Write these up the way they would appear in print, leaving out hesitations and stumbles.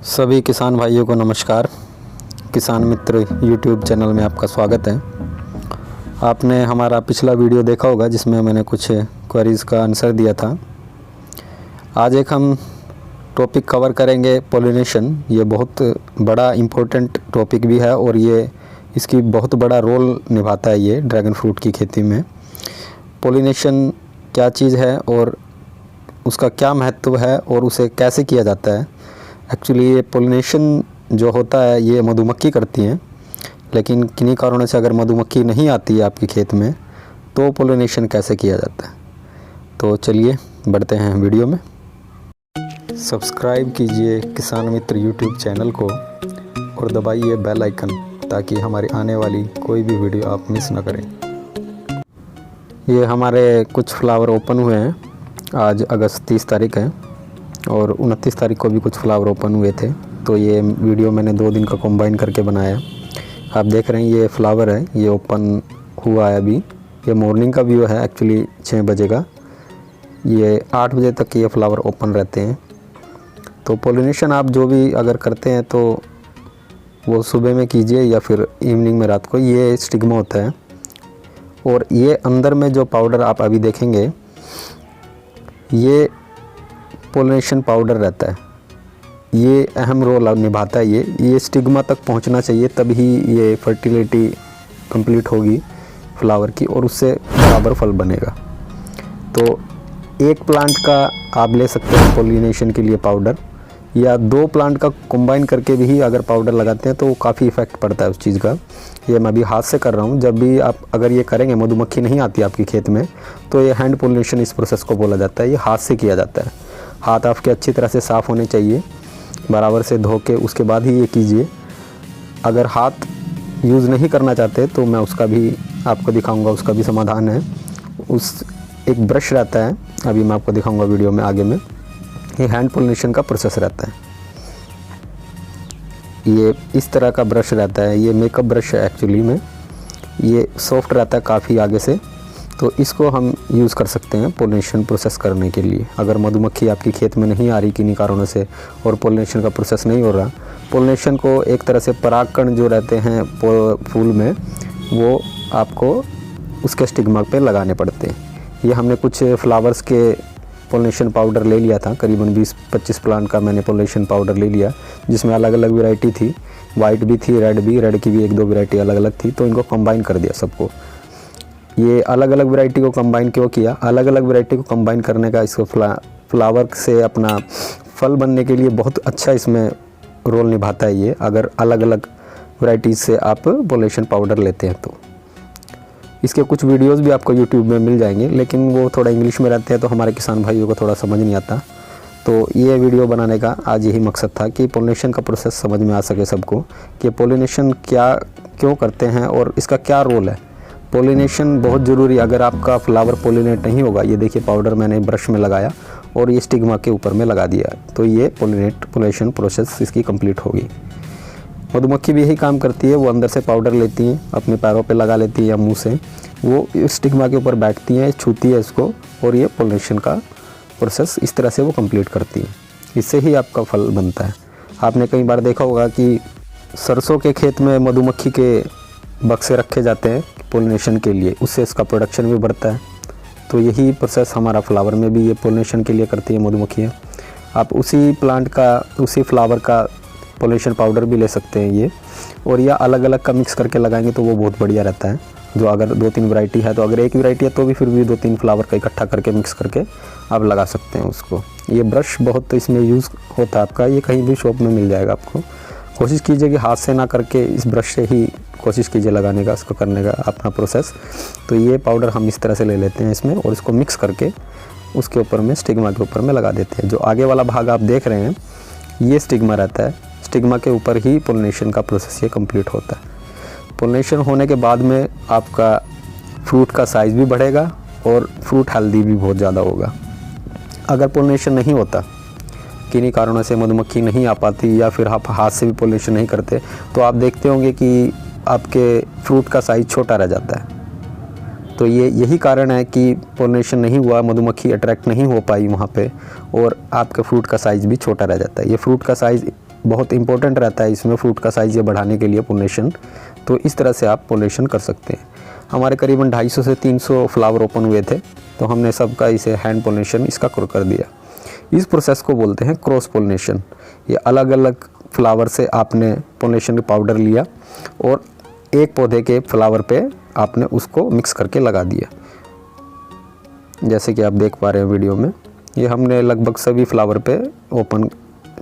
सभी किसान भाइयों को नमस्कार। किसान मित्र यूट्यूब चैनल में आपका स्वागत है। आपने हमारा पिछला वीडियो देखा होगा जिसमें मैंने कुछ क्वेरीज़ का आंसर दिया था। आज एक हम टॉपिक कवर करेंगे पोलिनेशन। ये बहुत बड़ा इम्पोर्टेंट टॉपिक भी है और ये इसकी बहुत बड़ा रोल निभाता है ये ड्रैगन फ्रूट की खेती में। पोलिनेशन क्या चीज़ है और उसका क्या महत्व है और उसे कैसे किया जाता है। एक्चुअली ये पोलिनेशन जो होता है ये मधुमक्खी करती हैं, लेकिन किन्हीं कारणों से अगर मधुमक्खी नहीं आती है आपके खेत में तो पोलिनेशन कैसे किया जाता है। तो चलिए बढ़ते हैं वीडियो में। सब्सक्राइब कीजिए किसान मित्र यूट्यूब चैनल को और दबाइए बेल आइकन ताकि हमारी आने वाली कोई भी वीडियो आप मिस ना करें। ये हमारे कुछ फ्लावर ओपन हुए हैं। आज अगस्त 30 तारीख है और 29 तारीख को भी कुछ फ्लावर ओपन हुए थे। तो ये वीडियो मैंने 2 दिन का कंबाइन करके बनाया। आप देख रहे हैं ये फ्लावर है, ये ओपन हुआ है अभी। ये मॉर्निंग का व्यू है, एक्चुअली 6 बजे का। ये 8 बजे तक ये फ्लावर ओपन रहते हैं। तो पोलिनेशन आप जो भी अगर करते हैं तो वो सुबह में कीजिए या फिर इवनिंग में, रात को। ये स्टिग्मा होता है और ये अंदर में जो पाउडर आप अभी देखेंगे ये पोलिनेशन पाउडर रहता है। ये अहम रोल निभाता है। ये स्टिग्मा तक पहुंचना चाहिए, तभी ये फर्टिलिटी कंप्लीट होगी फ्लावर की और उससे बराबर फल बनेगा। तो एक प्लांट का आप ले सकते हैं पोलिनेशन के लिए पाउडर, या 2 प्लांट का कंबाइन करके भी अगर पाउडर लगाते हैं तो काफ़ी इफ़ेक्ट पड़ता है उस चीज़ का। ये मैं अभी हाथ से कर रहा हूँ। जब भी आप अगर ये करेंगे, मधुमक्खी नहीं आती आपके खेत में, तो ये हैंड पोलिनेशन इस प्रोसेस को बोला जाता है। ये हाथ से किया जाता है। हाथ आपके अच्छी तरह से साफ़ होने चाहिए, बराबर से धो के उसके बाद ही ये कीजिए। अगर हाथ यूज़ नहीं करना चाहते तो मैं उसका भी आपको दिखाऊंगा, उसका भी समाधान है। एक ब्रश रहता है, अभी मैं आपको दिखाऊंगा वीडियो में आगे में। ये हैंड पोलिनेशन का प्रोसेस रहता है। ये इस तरह का ब्रश रहता है। ये मेकअप ब्रश है एक्चुअली में। ये सॉफ्ट रहता है काफ़ी आगे से, तो इसको हम यूज़ कर सकते हैं पोलिनेशन प्रोसेस करने के लिए। अगर मधुमक्खी आपकी खेत में नहीं आ रही किन्हीं कारणों से और पोलिनेशन का प्रोसेस नहीं हो रहा, पोलिनेशन को एक तरह से परागकण जो रहते हैं फूल में, वो आपको उसके स्टिग्मा पे लगाने पड़ते हैं। ये हमने कुछ फ्लावर्स के पोलिनेशन पाउडर ले लिया था, करीबन 20-25 प्लांट का मैंने पोलिनेशन पाउडर ले लिया, जिसमें अलग अलग वैरायटी थी। वाइट भी थी, रेड की भी 1-2 वैरायटी अलग अलग थी। तो इनको कंबाइन कर दिया सबको। ये अलग अलग वैरायटी को कंबाइन क्यों किया? अलग अलग वैरायटी को कंबाइन करने का इसको फ्लावर से अपना फल बनने के लिए बहुत अच्छा इसमें रोल निभाता है ये। अगर अलग अलग वैरायटीज़ से आप पोलिनेशन पाउडर लेते हैं तो इसके कुछ वीडियोस भी आपको यूट्यूब में मिल जाएंगे, लेकिन वो थोड़ा इंग्लिश में रहते हैं तो हमारे किसान भाइयों को थोड़ा समझ नहीं आता। तो ये वीडियो बनाने का आज यही मकसद था कि पोलिनेशन का प्रोसेस समझ में आ सके सबको, कि पोलिनेशन क्यों करते हैं और इसका क्या रोल है। पोलिनेशन बहुत ज़रूरी। अगर आपका फ्लावर पोलिनेट नहीं होगा, ये देखिए पाउडर मैंने ब्रश में लगाया और ये स्टिग्मा के ऊपर में लगा दिया, तो ये पोलिनेशन प्रोसेस इसकी कंप्लीट होगी। मधुमक्खी भी यही काम करती है। वो अंदर से पाउडर लेती हैं, अपने पैरों पे लगा लेती है या मुंह से, वो स्टिग्मा के ऊपर बैठती हैं, छूती है इसको और ये पोलिनेशन का प्रोसेस इस तरह से वो कंप्लीट करती है। इससे ही आपका फल बनता है। आपने कई बार देखा होगा कि सरसों के खेत में मधुमक्खी के बक्से रखे जाते हैं पोलिनेशन के लिए, उससे इसका प्रोडक्शन भी बढ़ता है। तो यही प्रोसेस हमारा फ्लावर में भी ये पोलिनेशन के लिए करती है मधुमक्खियाँ। आप उसी प्लांट का, उसी फ्लावर का पोलिनेशन पाउडर भी ले सकते हैं ये, और या अलग अलग का मिक्स करके लगाएंगे तो वो बहुत बढ़िया रहता है। जो अगर 2-3 वैरायटी है, तो अगर एक वैरायटी है तो भी फिर भी 2-3 फ्लावर का इकट्ठा करके मिक्स करके आप लगा सकते हैं उसको। ये ब्रश बहुत इसमें यूज़ होता है आपका, ये कहीं भी शॉप में मिल जाएगा आपको। कोशिश कीजिए कि हाथ से ना करके इस ब्रश से ही कोशिश कीजिए लगाने का, इसको करने का अपना प्रोसेस। तो ये पाउडर हम इस तरह से ले लेते हैं इसमें और इसको मिक्स करके उसके ऊपर में, स्टिग्मा के ऊपर में लगा देते हैं। जो आगे वाला भाग आप देख रहे हैं ये स्टिग्मा रहता है। स्टिग्मा के ऊपर ही पोलिनेशन का प्रोसेस ये कंप्लीट होता है। पोलिनेशन होने के बाद में आपका फ्रूट का साइज़ भी बढ़ेगा और फ्रूट हेल्दी भी बहुत ज़्यादा होगा। अगर पोलिनेशन नहीं होता, किन्हीं कारणों से मधुमक्खी नहीं आ पाती या फिर आप हाथ से भी पोलिनेशन नहीं करते, तो आप देखते होंगे कि आपके फ्रूट का साइज़ छोटा रह जाता है। तो यही कारण है कि पोलिनेशन नहीं हुआ, मधुमक्खी अट्रैक्ट नहीं हो पाई वहाँ पे, और आपके फ्रूट का साइज़ भी छोटा रह जाता है। ये फ्रूट का साइज़ बहुत इंपॉर्टेंट रहता है इसमें फ्रूट का साइज़ ये बढ़ाने के लिए पोलिनेशन। तो इस तरह से आप पोलिनेशन कर सकते हैं। हमारे करीबन 250 से 300 फ्लावर ओपन हुए थे, तो हमने सबका इसे हैंड पोलिनेशन इसका कर दिया। इस प्रोसेस को बोलते हैं क्रॉस पोलिनेशन। ये अलग अलग फ्लावर से आपने पोलिनेशन पाउडर लिया और एक पौधे के फ्लावर पे आपने उसको मिक्स करके लगा दिया। जैसे कि आप देख पा रहे हैं वीडियो में, ये हमने लगभग सभी फ्लावर पे ओपन,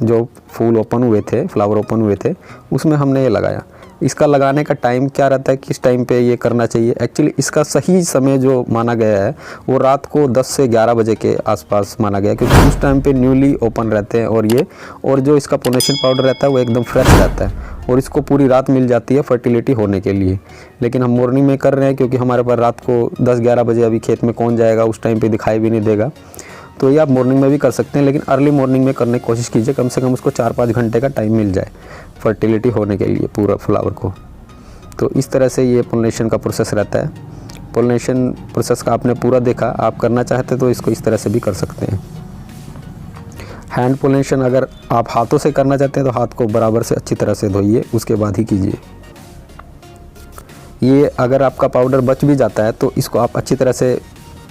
जो फूल ओपन हुए थे, फ्लावर ओपन हुए थे, उसमें हमने ये लगाया। इसका लगाने का टाइम क्या रहता है, किस टाइम पे ये करना चाहिए? एक्चुअली इसका सही समय जो माना गया है वो रात को 10 से 11 बजे के आसपास माना गया है, क्योंकि उस टाइम पे न्यूली ओपन रहते हैं और जो इसका पोलिनेशन पाउडर रहता है वो एकदम फ्रेश रहता है और इसको पूरी रात मिल जाती है फर्टिलिटी होने के लिए। लेकिन हम मॉर्निंग में कर रहे हैं क्योंकि हमारे पास रात को 10-11 बजे अभी खेत में कौन जाएगा, उस टाइम पर दिखाई भी नहीं देगा। तो ये आप मॉर्निंग में भी कर सकते हैं, लेकिन अर्ली मॉर्निंग में करने की कोशिश कीजिए, कम से कम उसको 4-5 घंटे का टाइम मिल जाए फर्टिलिटी होने के लिए पूरा फ्लावर को। तो इस तरह से ये पोलिनेशन का प्रोसेस रहता है। पोलिनेशन प्रोसेस का आपने पूरा देखा, आप करना चाहते तो इसको इस तरह से भी कर सकते हैं। हैंड पोलिनेशन अगर आप हाथों से करना चाहते हैं तो हाथ को बराबर से अच्छी तरह से धोइए, उसके बाद ही कीजिए। ये अगर आपका पाउडर बच भी जाता है तो इसको आप अच्छी तरह से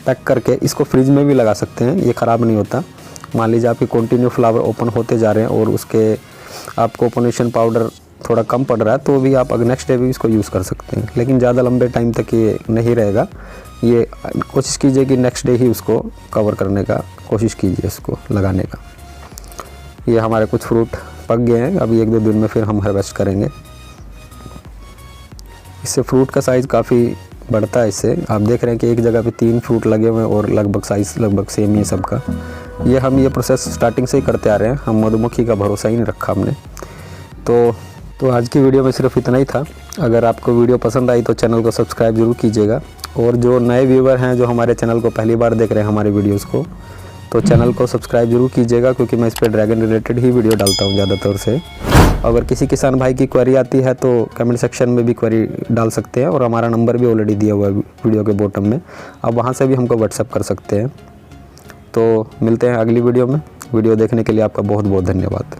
पैक करके इसको फ्रिज में भी लगा सकते हैं, ये ख़राब नहीं होता। मान लीजिए आपके कंटिन्यू फ्लावर ओपन होते जा रहे हैं और उसके आपको पोलिनेशन पाउडर थोड़ा कम पड़ रहा है, तो भी आप अगर नेक्स्ट डे भी इसको यूज़ कर सकते हैं, लेकिन ज़्यादा लंबे टाइम तक ये नहीं रहेगा। ये कोशिश कीजिए कि नेक्स्ट डे ही उसको कवर करने का कोशिश कीजिए, इसको लगाने का। ये हमारे कुछ फ्रूट पक गए हैं, अभी 1-2 दिन में फिर हम हार्वेस्ट करेंगे। इससे फ्रूट का साइज़ काफ़ी बढ़ता है। इससे आप देख रहे हैं कि एक जगह पे 3 फ्रूट लगे हुए हैं और लगभग साइज़ लगभग सेम ही है सबका। ये प्रोसेस स्टार्टिंग से ही करते आ रहे हैं, हम मधुमक्खी का भरोसा ही नहीं रखा हमने। तो आज की वीडियो में सिर्फ इतना ही था। अगर आपको वीडियो पसंद आई तो चैनल को सब्सक्राइब ज़रूर कीजिएगा, और जो नए व्यूवर हैं जो हमारे चैनल को पहली बार देख रहे हैं हमारे वीडियोज़ को, तो चैनल को सब्सक्राइब ज़रूर कीजिएगा, क्योंकि मैं इस पर ड्रैगन रिलेटेड ही वीडियो डालता हूँ ज़्यादातर से। अगर किसी किसान भाई की क्वेरी आती है तो कमेंट सेक्शन में भी क्वेरी डाल सकते हैं, और हमारा नंबर भी ऑलरेडी दिया हुआ है वीडियो के बॉटम में, आप वहाँ से भी हमको व्हाट्सएप कर सकते हैं। तो मिलते हैं अगली वीडियो में। वीडियो देखने के लिए आपका बहुत बहुत धन्यवाद।